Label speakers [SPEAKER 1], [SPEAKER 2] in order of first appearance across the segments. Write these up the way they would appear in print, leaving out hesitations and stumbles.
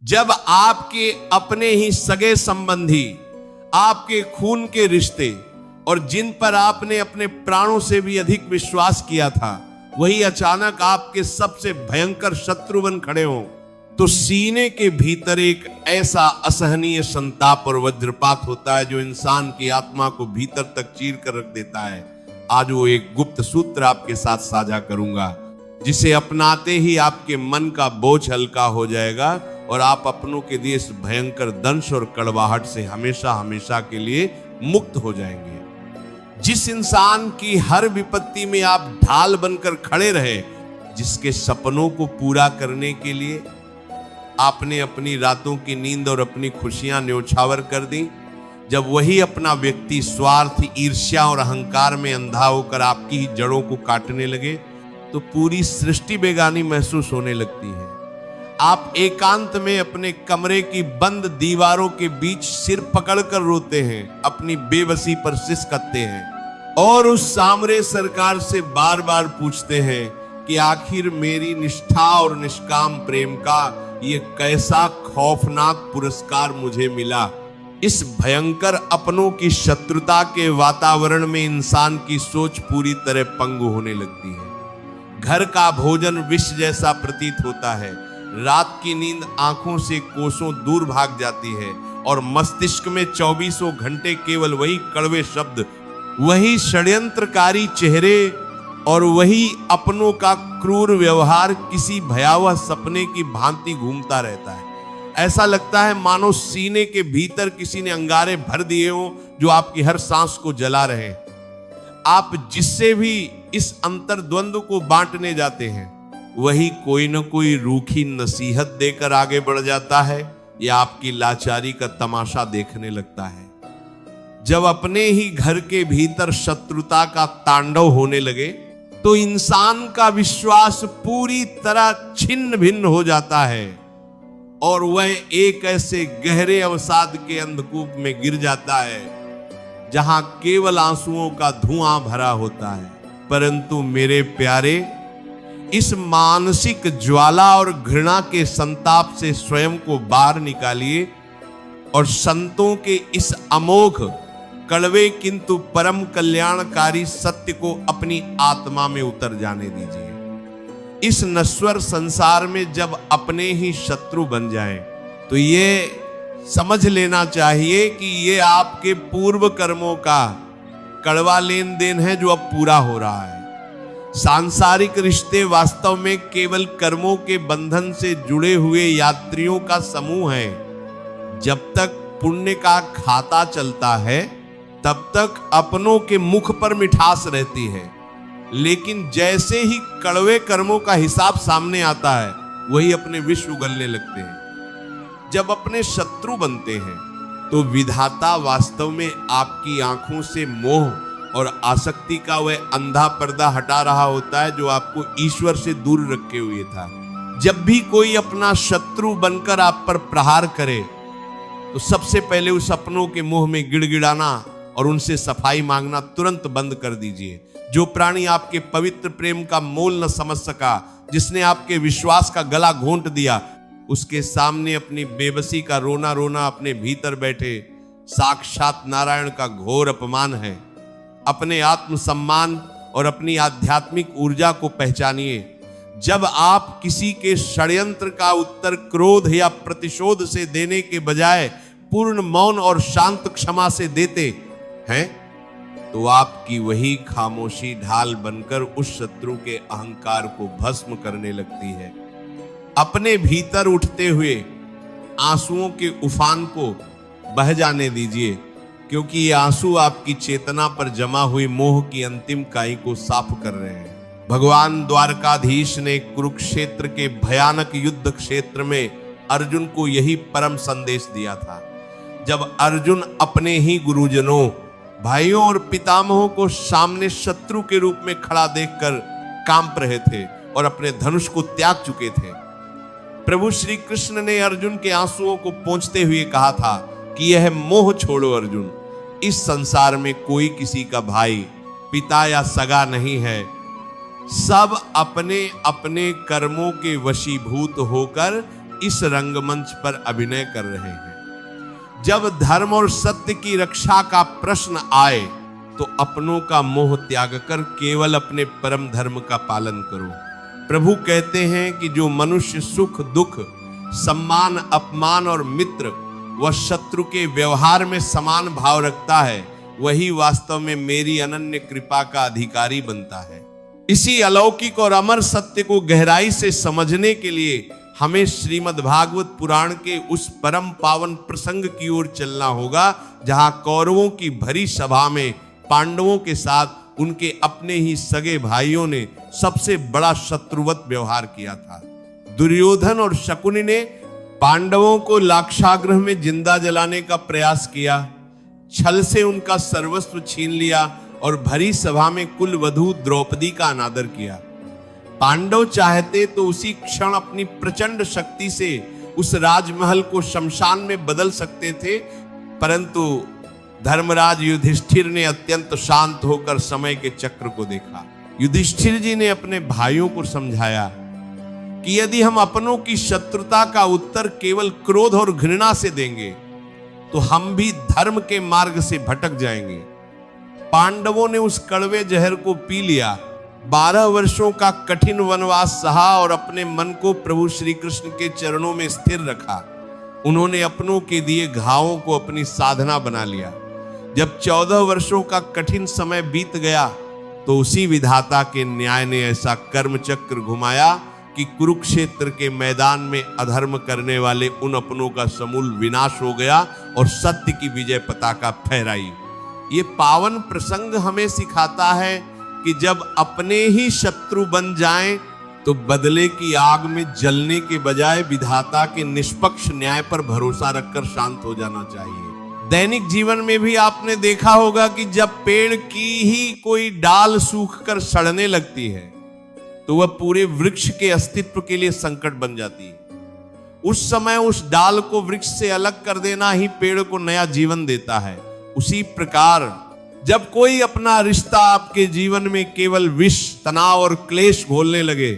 [SPEAKER 1] जब आपके अपने ही सगे संबंधी, आपके खून के रिश्ते और जिन पर आपने अपने प्राणों से भी अधिक विश्वास किया था, वही अचानक आपके सबसे भयंकर शत्रु बन खड़े हों, तो सीने के भीतर एक ऐसा असहनीय संताप और वज्रपात होता है जो इंसान की आत्मा को भीतर तक चीर कर रख देता है। आज वो एक गुप्त सूत्र आपके साथ साझा करूंगा, जिसे अपनाते ही आपके मन का बोझ हल्का हो जाएगा और आप अपनों के दिए इस भयंकर दंश और कड़वाहट से हमेशा हमेशा के लिए मुक्त हो जाएंगे। जिस इंसान की हर विपत्ति में आप ढाल बनकर खड़े रहे, जिसके सपनों को पूरा करने के लिए आपने अपनी रातों की नींद और अपनी खुशियां न्योछावर कर दी, जब वही अपना व्यक्ति स्वार्थ, ईर्ष्या और अहंकार में अंधा होकर आपकी ही जड़ों को काटने लगे, तो पूरी सृष्टि बेगानी महसूस होने लगती है। आप एकांत में अपने कमरे की बंद दीवारों के बीच सिर पकड़कर रोते हैं, अपनी बेबसी पर सिसकते हैं और उस सामरे सरकार से बार बार पूछते हैं कि आखिर मेरी निष्ठा और निष्काम प्रेम का ये कैसा खौफनाक पुरस्कार मुझे मिला। इस भयंकर अपनों की शत्रुता के वातावरण में इंसान की सोच पूरी तरह पंगु होने लगती है। घर का भोजन विष जैसा प्रतीत होता है, रात की नींद आंखों से कोसों दूर भाग जाती है और मस्तिष्क में 24 घंटे केवल वही कड़वे शब्द, वही षड्यंत्रकारी चेहरे और वही अपनों का क्रूर व्यवहार किसी भयावह सपने की भांति घूमता रहता है। ऐसा लगता है मानो सीने के भीतर किसी ने अंगारे भर दिए हों जो आपकी हर सांस को जला रहे हैं। आप जिससे भी इस अंतर्द्वंद को बांटने जाते हैं, वही कोई न कोई रूखी नसीहत देकर आगे बढ़ जाता है या आपकी लाचारी का तमाशा देखने लगता है। जब अपने ही घर के भीतर शत्रुता का तांडव होने लगे, तो इंसान का विश्वास पूरी तरह छिन्न भिन्न हो जाता है और वह एक ऐसे गहरे अवसाद के अंधकूप में गिर जाता है जहां केवल आंसुओं का धुआं भरा होता है। परंतु मेरे प्यारे, इस मानसिक ज्वाला और घृणा के संताप से स्वयं को बाहर निकालिए और संतों के इस अमोघ, कड़वे किंतु परम कल्याणकारी सत्य को अपनी आत्मा में उतर जाने दीजिए। इस नश्वर संसार में जब अपने ही शत्रु बन जाएं, तो ये समझ लेना चाहिए कि ये आपके पूर्व कर्मों का कड़वा लेन देन है जो अब पूरा हो रहा है। सांसारिक रिश्ते वास्तव में केवल कर्मों के बंधन से जुड़े हुए यात्रियों का समूह है। जब तक पुण्य का खाता चलता है, तब तक अपनों के मुख पर मिठास रहती है, लेकिन जैसे ही कड़वे कर्मों का हिसाब सामने आता है, वही अपने विष उगलने लगते हैं। जब अपने शत्रु बनते हैं, तो विधाता वास्तव में आपकी आंखों से मोह और आसक्ति का वह अंधा पर्दा हटा रहा होता है जो आपको ईश्वर से दूर रखे हुए था। जब भी कोई अपना शत्रु बनकर आप पर प्रहार करे, तो सबसे पहले उस अपनों के मुंह में गिड़गिड़ाना और उनसे सफाई मांगना तुरंत बंद कर दीजिए। जो प्राणी आपके पवित्र प्रेम का मोल न समझ सका, जिसने आपके विश्वास का गला घोंट दिया, उसके सामने अपनी बेबसी का रोना रोना अपने भीतर बैठे साक्षात नारायण का घोर अपमान है। अपने आत्मसम्मान और अपनी आध्यात्मिक ऊर्जा को पहचानिए। जब आप किसी के षड्यंत्र का उत्तर क्रोध या प्रतिशोध से देने के बजाय पूर्ण मौन और शांत क्षमा से देते हैं, तो आपकी वही खामोशी ढाल बनकर उस शत्रु के अहंकार को भस्म करने लगती है। अपने भीतर उठते हुए आंसुओं के उफान को बह जाने दीजिए, क्योंकि ये आंसू आपकी चेतना पर जमा हुई मोह की अंतिम काई को साफ कर रहे हैं। भगवान द्वारकाधीश ने कुरुक्षेत्र के भयानक युद्ध क्षेत्र में अर्जुन को यही परम संदेश दिया था। जब अर्जुन अपने ही गुरुजनों, भाइयों और पितामहों को सामने शत्रु के रूप में खड़ा देखकर कांप रहे थे और अपने धनुष को त्याग चुके थे, प्रभु श्री कृष्ण ने अर्जुन के आंसुओं को पोंछते हुए कहा था कि यह मोह छोड़ो अर्जुन, इस संसार में कोई किसी का भाई, पिता या सगा नहीं है। सब अपने अपने कर्मों के वशीभूत होकर इस रंगमंच पर अभिनय कर रहे हैं। जब धर्म और सत्य की रक्षा का प्रश्न आए तो अपनों का मोह त्याग कर केवल अपने परम धर्म का पालन करो। प्रभु कहते हैं कि जो मनुष्य सुख दुख, सम्मान अपमान और मित्र व शत्रु के व्यवहार में समान भाव रखता है, वही वास्तव में मेरी अनन्य कृपा का अधिकारी बनता है। इसी अलौकिक और अमर सत्य को गहराई से समझने के लिए हमें श्रीमद् भागवत पुराण के उस परम पावन प्रसंग की ओर चलना होगा जहां कौरवों की भरी सभा में पांडवों के साथ उनके अपने ही सगे भाइयों ने सबसे बड़ा शत्रुवत व्यवहार किया था। दुर्योधन और शकुनी ने पांडवों को लाक्षागृह में जिंदा जलाने का प्रयास किया, छल से उनका सर्वस्व छीन लिया और भरी सभा में कुल वधू द्रौपदी का अनादर किया। पांडव चाहते तो उसी क्षण अपनी प्रचंड शक्ति से उस राजमहल को शमशान में बदल सकते थे, परंतु धर्मराज युधिष्ठिर ने अत्यंत शांत होकर समय के चक्र को देखा। युधिष्ठिर जी ने अपने भाइयों को समझाया कि यदि हम अपनों की शत्रुता का उत्तर केवल क्रोध और घृणा से देंगे तो हम भी धर्म के मार्ग से भटक जाएंगे। पांडवों ने उस कड़वे जहर को पी लिया, 12 वर्षों का कठिन वनवास सहा और अपने मन को प्रभु श्री कृष्ण के चरणों में स्थिर रखा। उन्होंने अपनों के दिए घावों को अपनी साधना बना लिया। जब 14 वर्षों का कठिन समय बीत गया तो उसी विधाता के न्याय ने ऐसा कर्म चक्र घुमाया कि कुरुक्षेत्र के मैदान में अधर्म करने वाले उन अपनों का समूल विनाश हो गया और सत्य की विजय पताका फहराई। ये पावन प्रसंग हमें सिखाता है कि जब अपने ही शत्रु बन जाएं तो बदले की आग में जलने के बजाय विधाता के निष्पक्ष न्याय पर भरोसा रखकर शांत हो जाना चाहिए। दैनिक जीवन में भी आपने देखा होगा कि जब पेड़ की ही कोई डाल सूखकर सड़ने लगती है तो वह पूरे वृक्ष के अस्तित्व के लिए संकट बन जाती है। उस समय उस डाल को वृक्ष से अलग कर देना ही पेड़ को नया जीवन देता है। उसी प्रकार जब कोई अपना रिश्ता आपके जीवन में केवल विष, तनाव और क्लेश घोलने लगे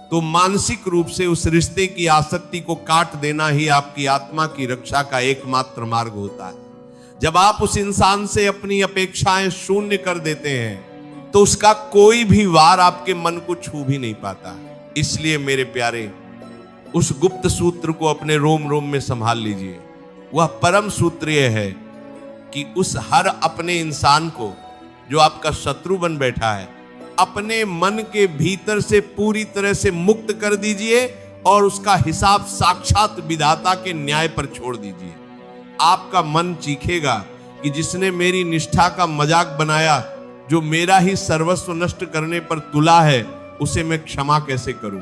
[SPEAKER 1] तो मानसिक रूप से उस रिश्ते की आसक्ति को काट देना ही आपकी आत्मा की रक्षा का एकमात्र मार्ग होता है। जब आप उस इंसान से अपनी अपेक्षाएं शून्य कर देते हैं तो उसका कोई भी वार आपके मन को छू भी नहीं पाता। इसलिए मेरे प्यारे, उस गुप्त सूत्र को अपने रोम रोम में संभाल लीजिए। वह परम सूत्र यह है कि उस हर अपने इंसान को जो आपका शत्रु बन बैठा है, अपने मन के भीतर से पूरी तरह से मुक्त कर दीजिए और उसका हिसाब साक्षात विधाता के न्याय पर छोड़ दीजिए। आपका मन चीखेगा कि जिसने मेरी निष्ठा का मजाक बनाया, जो मेरा ही सर्वस्व नष्ट करने पर तुला है, उसे मैं क्षमा कैसे करूं।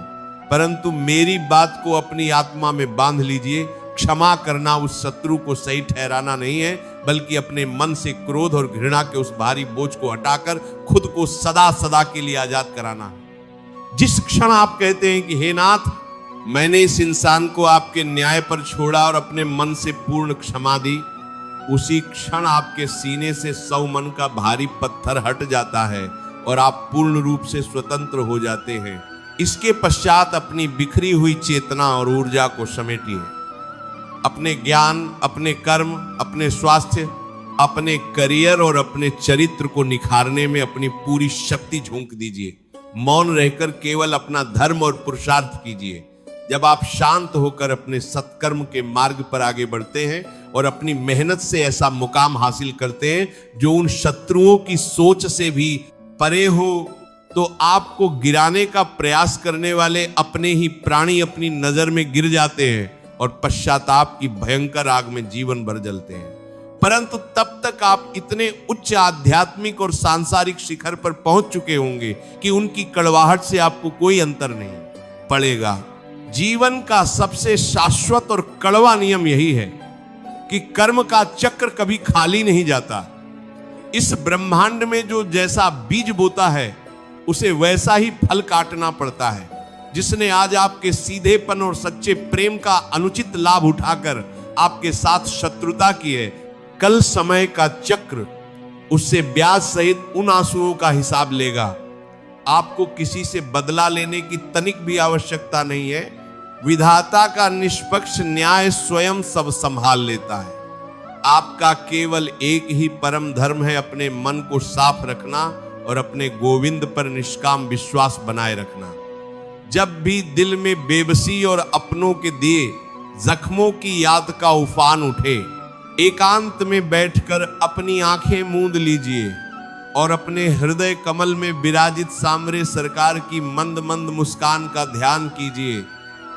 [SPEAKER 1] परंतु मेरी बात को अपनी आत्मा में बांध लीजिए। क्षमा करना उस शत्रु को सही ठहराना नहीं है, बल्कि अपने मन से क्रोध और घृणा के उस भारी बोझ को हटाकर खुद को सदा सदा के लिए आजाद कराना है। जिस क्षण आप कहते हैं कि हे नाथ, मैंने इस इंसान को आपके न्याय पर छोड़ा और अपने मन से पूर्ण क्षमा दी, उसी क्षण आपके सीने से 100 मन का भारी पत्थर हट जाता है और आप पूर्ण रूप से स्वतंत्र हो जाते हैं। इसके पश्चात अपनी बिखरी हुई चेतना और ऊर्जा को समेटिए। अपने ज्ञान, अपने कर्म, अपने स्वास्थ्य, अपने करियर और अपने चरित्र को निखारने में अपनी पूरी शक्ति झोंक दीजिए। मौन रहकर केवल अपना धर्म और पुरुषार्थ कीजिए। जब आप शांत होकर अपने सत्कर्म के मार्ग पर आगे बढ़ते हैं और अपनी मेहनत से ऐसा मुकाम हासिल करते हैं जो उन शत्रुओं की सोच से भी परे हो, तो आपको गिराने का प्रयास करने वाले अपने ही प्राणी अपनी नजर में गिर जाते हैं और पश्चाताप की भयंकर आग में जीवन भर जलते हैं। परंतु तब तक आप इतने उच्च आध्यात्मिक और सांसारिक शिखर पर पहुंच चुके होंगे कि उनकी कड़वाहट से आपको कोई अंतर नहीं पड़ेगा। जीवन का सबसे शाश्वत और कड़वा नियम यही है कि कर्म का चक्र कभी खाली नहीं जाता। इस ब्रह्मांड में जो जैसा बीज बोता है उसे वैसा ही फल काटना पड़ता है। जिसने आज आपके सीधेपन और सच्चे प्रेम का अनुचित लाभ उठाकर आपके साथ शत्रुता की है, कल समय का चक्र उससे ब्याज सहित उन आंसुओं का हिसाब लेगा। आपको किसी से बदला लेने की तनिक भी आवश्यकता नहीं है। विधाता का निष्पक्ष न्याय स्वयं सब संभाल लेता है। आपका केवल एक ही परम धर्म है, अपने मन को साफ रखना और अपने गोविंद पर निष्काम विश्वास बनाए रखना। जब भी दिल में बेबसी और अपनों के दिए जख्मों की याद का उफान उठे, एकांत में बैठकर अपनी आंखें मूंद लीजिए और अपने हृदय कमल में विराजित सामरे सरकार की मंद मंद मुस्कान का ध्यान कीजिए।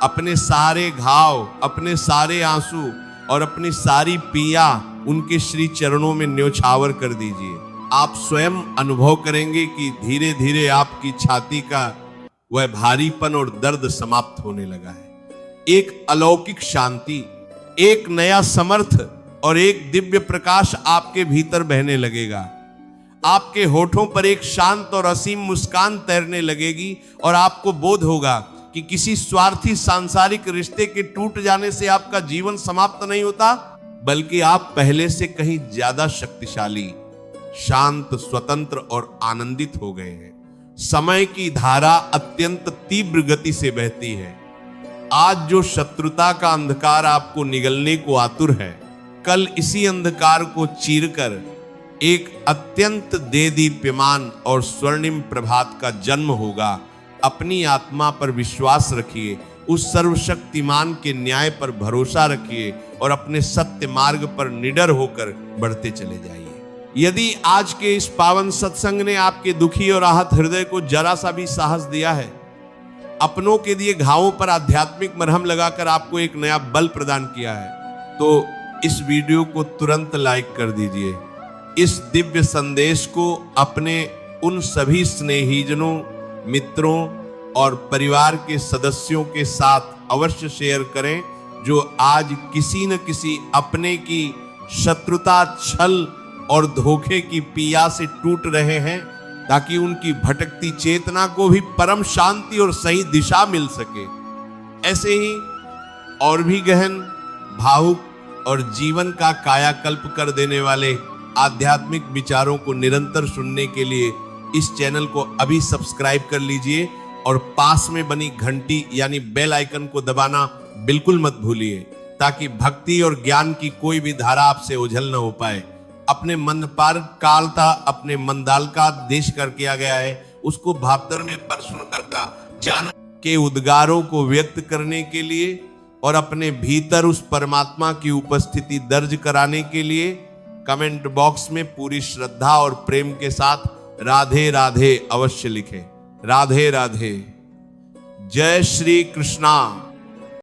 [SPEAKER 1] अपने सारे घाव, अपने सारे आंसू और अपनी सारी पीड़ा उनके श्री चरणों में न्योछावर कर दीजिए। आप स्वयं अनुभव करेंगे कि धीरे धीरे आपकी छाती का वह भारीपन और दर्द समाप्त होने लगा है। एक अलौकिक शांति, एक नया समर्थ और एक दिव्य प्रकाश आपके भीतर बहने लगेगा। आपके होठों पर एक शांत और असीम मुस्कान तैरने लगेगी और आपको बोध होगा कि किसी स्वार्थी सांसारिक रिश्ते के टूट जाने से आपका जीवन समाप्त नहीं होता, बल्कि आप पहले से कहीं ज्यादा शक्तिशाली, शांत, स्वतंत्र और आनंदित हो गए हैं। समय की धारा अत्यंत तीव्र गति से बहती है। आज जो शत्रुता का अंधकार आपको निगलने को आतुर है, कल इसी अंधकार को चीरकर एक अत्यंत देदीप्यमान और स्वर्णिम प्रभात का जन्म होगा। अपनी आत्मा पर विश्वास रखिए, उस सर्वशक्तिमान के न्याय पर भरोसा रखिए और अपने सत्य मार्ग पर निडर होकर बढ़ते चले जाइए। यदि आज के इस पावन सत्संग ने आपके दुखी और आहत हृदय को जरा सा भी साहस दिया है, अपनों के दिए घावों पर आध्यात्मिक मरहम लगाकर आपको एक नया बल प्रदान किया है, तो इस वीडियो को तुरंत लाइक कर दीजिए। इस दिव्य संदेश को अपने उन सभी स्नेहीजनों, मित्रों और परिवार के सदस्यों के साथ अवश्य शेयर करें जो आज किसी न किसी अपने की शत्रुता, छल और धोखे की पीड़ा से टूट रहे हैं, ताकि उनकी भटकती चेतना को भी परम शांति और सही दिशा मिल सके। ऐसे ही और भी गहन, भावुक और जीवन का कायाकल्प कर देने वाले आध्यात्मिक विचारों को निरंतर सुनने के लिए इस चैनल को अभी सब्सक्राइब कर लीजिए और पास में बनी घंटी यानी बेल आइकन को दबाना बिल्कुल मत भूलिए, ताकि भक्ति और ज्ञान की कोई भी धारा आपसे ओझल न हो पाए। अपने मन पार कालता, अपने मंदाल का देश कर किया गया है, उसको भावतर में पर सुनकर का जान के उद्गारों को व्यक्त करने के लिए और अपने भीतर उस परमात्मा की उपस्थिति दर्ज कराने के लिए कमेंट बॉक्स में पूरी श्रद्धा और प्रेम के साथ राधे राधे अवश्य लिखें। राधे राधे। जय श्री कृष्णा।